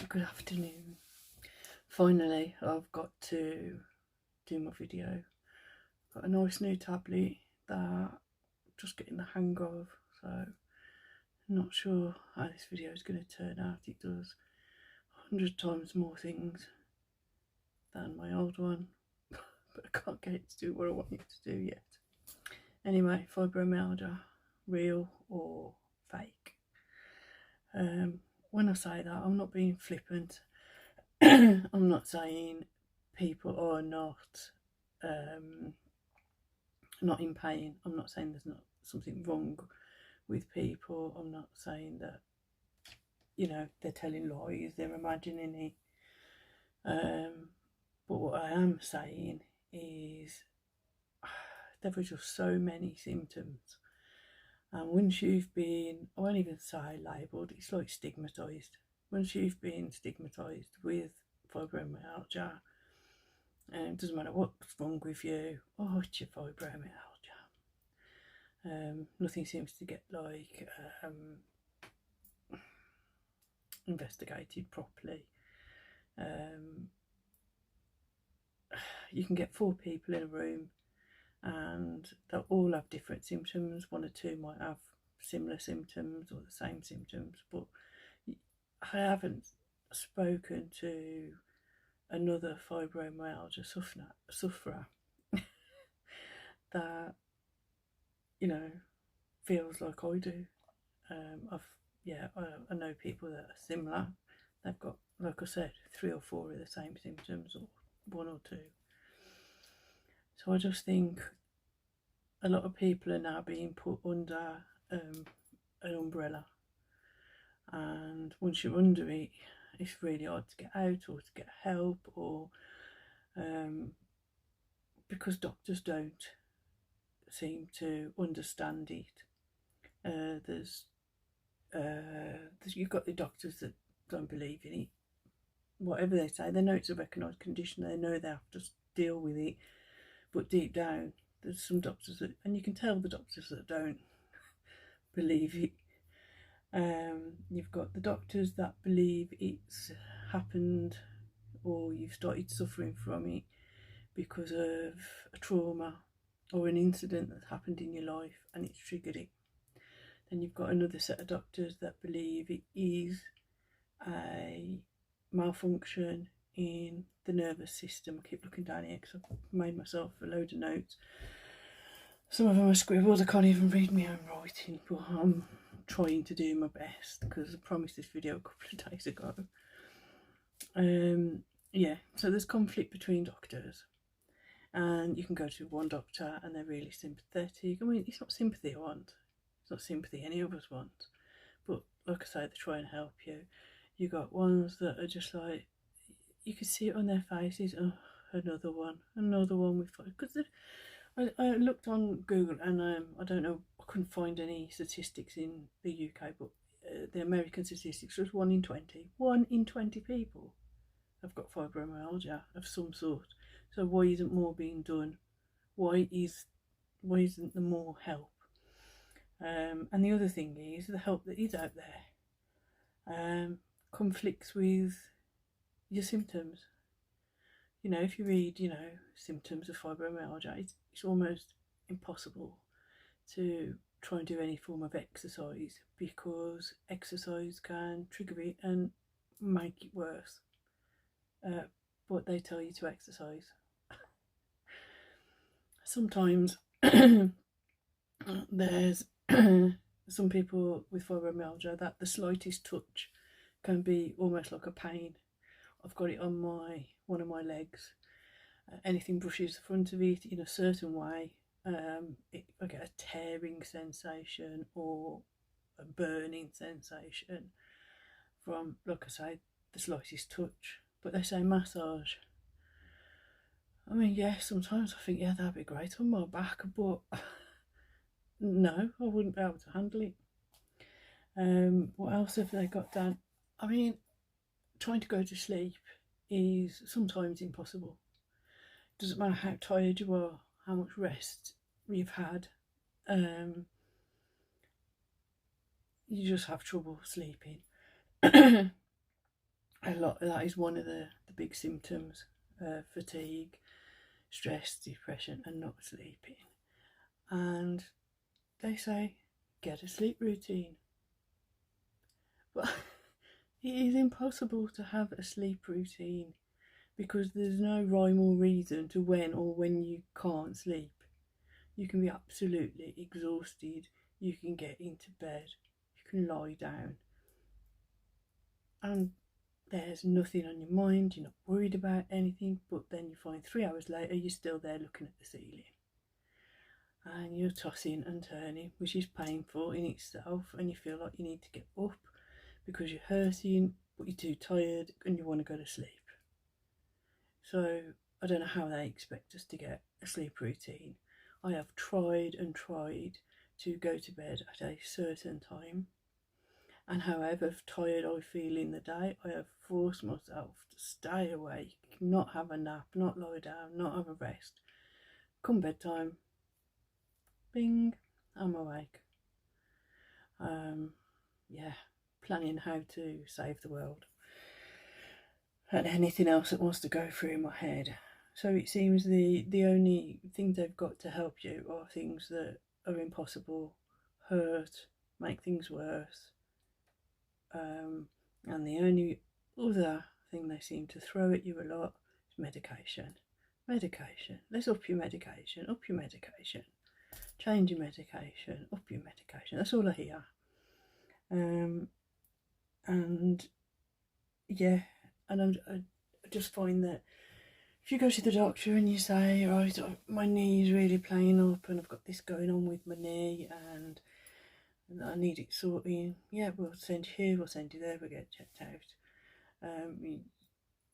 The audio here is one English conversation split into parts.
Good afternoon. Finally, I've got to do my video. Got a nice new tablet that I'm just getting the hang of, so I'm not sure how this video is going to turn out. It does 100 times more things than my old one, but I can't get it to do what I want it to do yet. Anyway, fibromyalgia, real or fake? When I say that, I'm not being flippant. I'm not saying people are not in pain. I'm not saying there's not something wrong with people. I'm not saying that, they're telling lies, they're imagining it. But what I am saying is there are just so many symptoms. And once you've been, I won't even say labelled, it's like stigmatised. Once you've been stigmatised with fibromyalgia, it doesn't matter what's wrong with you, it's your fibromyalgia. Nothing seems to get investigated properly. You can get 4 people in a room and they'll all have different symptoms. 1 or 2 might have similar symptoms or the same symptoms, but I haven't spoken to another fibromyalgia sufferer that feels like I do. I know people that are similar. They've got, like I said, 3 or 4 of the same symptoms, or 1 or 2. So I just think a lot of people are now being put under an umbrella, and once you're under it, it's really hard to get out or to get help, or because doctors don't seem to understand it. You've got the doctors that don't believe in it. Whatever they say, they know it's a recognised condition, they know they have to deal with it, but deep down there's some doctors that, and you can tell the doctors that don't believe it. You've got the doctors that believe it's happened, or you've started suffering from it because of a trauma or an incident that happened in your life and it's triggered it. Then you've got another set of doctors that believe it is a malfunction in the nervous system. I keep looking down here because I've made myself a load of notes. Some of them are scribbled. I can't even read my own writing, but I'm trying to do my best because I promised this video a couple of days ago. So there's conflict between doctors, and you can go to one doctor and they're really sympathetic. I mean, it's not sympathy I want, it's not sympathy any of us want, but like I say, they try and help you. You got ones that are just like, you can see it on their faces, another one with, because I looked on Google and I don't know, I couldn't find any statistics in the UK, but the American statistics was 1 in 20. 1 in 20 people have got fibromyalgia of some sort. So why isn't more being done? Why isn't there more help? And the other thing is, the help that is out there conflicts with your symptoms. If you read, symptoms of fibromyalgia, it's almost impossible to try and do any form of exercise, because exercise can trigger it and make it worse. But they tell you to exercise. Sometimes there's some people with fibromyalgia that the slightest touch can be almost like a pain. I've got it on one of my legs. Anything brushes the front of it in a certain way, I get a tearing sensation or a burning sensation from, like I say, the slightest touch. But they say massage. I mean, sometimes I think, that'd be great on my back, but no, I wouldn't be able to handle it. What else have they got down? I mean, trying to go to sleep is sometimes impossible. Doesn't matter how tired you are, how much rest you've had, you just have trouble sleeping. a lot that is one of the big symptoms: fatigue, stress, depression, and not sleeping. And they say get a sleep routine. But it is impossible to have a sleep routine because there's no rhyme or reason to when you can't sleep. You can be absolutely exhausted, you can get into bed, you can lie down, and there's nothing on your mind, you're not worried about anything, but then you find 3 hours later you're still there looking at the ceiling. And you're tossing and turning, which is painful in itself, and you feel like you need to get up because you're hurting, but you're too tired and you want to go to sleep. So I don't know how they expect us to get a sleep routine. I have tried and tried to go to bed at a certain time, and however tired I feel in the day, I have forced myself to stay awake, not have a nap, not lie down, not have a rest. Come bedtime, bing, I'm awake. Yeah, planning how to save the world and anything else that wants to go through my head. So it seems the only things they've got to help you are things that are impossible, hurt, make things worse. And the only other thing they seem to throw at you a lot is medication. Medication. Let's up your medication, up your medication. Change your medication, up your medication. That's all I hear. And yeah, and I just find that if you go to the doctor and you say, right, my knee's really playing up and I've got this going on with my knee and I need it sorting, yeah, we'll send you here, we'll send you there, we'll get checked out.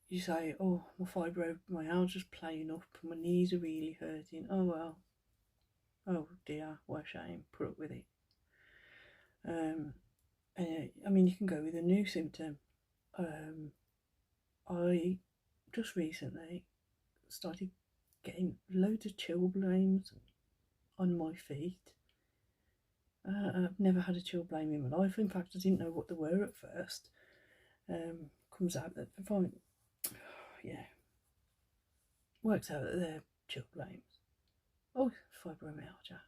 You say, oh, my fibromyalgia's playing up, my knees are really hurting. Oh well, oh dear, what a shame, put up with it. I mean, you can go with a new symptom. I just recently started getting loads of chilblains on my feet. I've never had a chilblain in my life. In fact, I didn't know what they were at first. Comes out that works out that they're chilblains. Oh, fibromyalgia.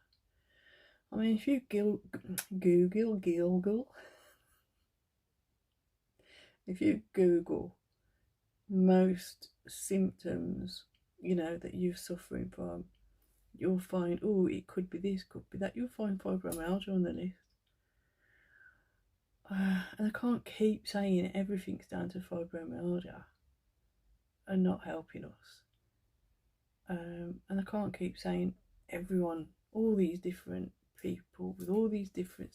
I mean, if you if you Google most symptoms, that you're suffering from, you'll find, oh, it could be this, could be that. You'll find fibromyalgia on the list. And I can't keep saying everything's down to fibromyalgia and not helping us. And I can't keep saying everyone, all these different people with all these different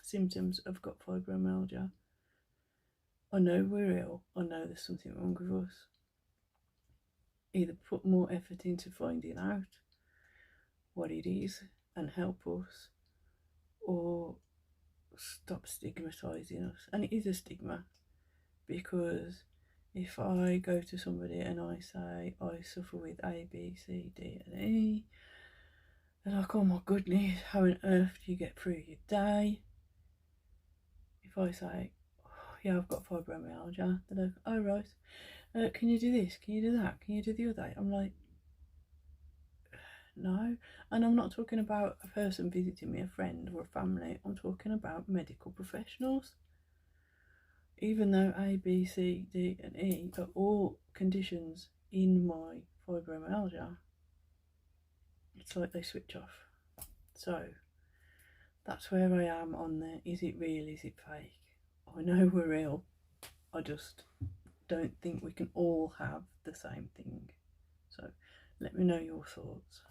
symptoms have got fibromyalgia. I know we're ill. I know there's something wrong with us. Either put more effort into finding out what it is and help us, or stop stigmatising us. And it is a stigma, because if I go to somebody and I say I suffer with A, B, C, D and E, they're like, oh my goodness, how on earth do you get through your day? If I say, oh, yeah, I've got fibromyalgia, they're like, oh right, can you do this, can you do that, can you do the other? I'm like, no. And I'm not talking about a person visiting me, a friend or a family. I'm talking about medical professionals. Even though A, B, C, D and E are all conditions in my fibromyalgia, it's like they switch off. So that's where I am on the, is it real, is it fake? I know we're ill, I just don't think we can all have the same thing. So let me know your thoughts.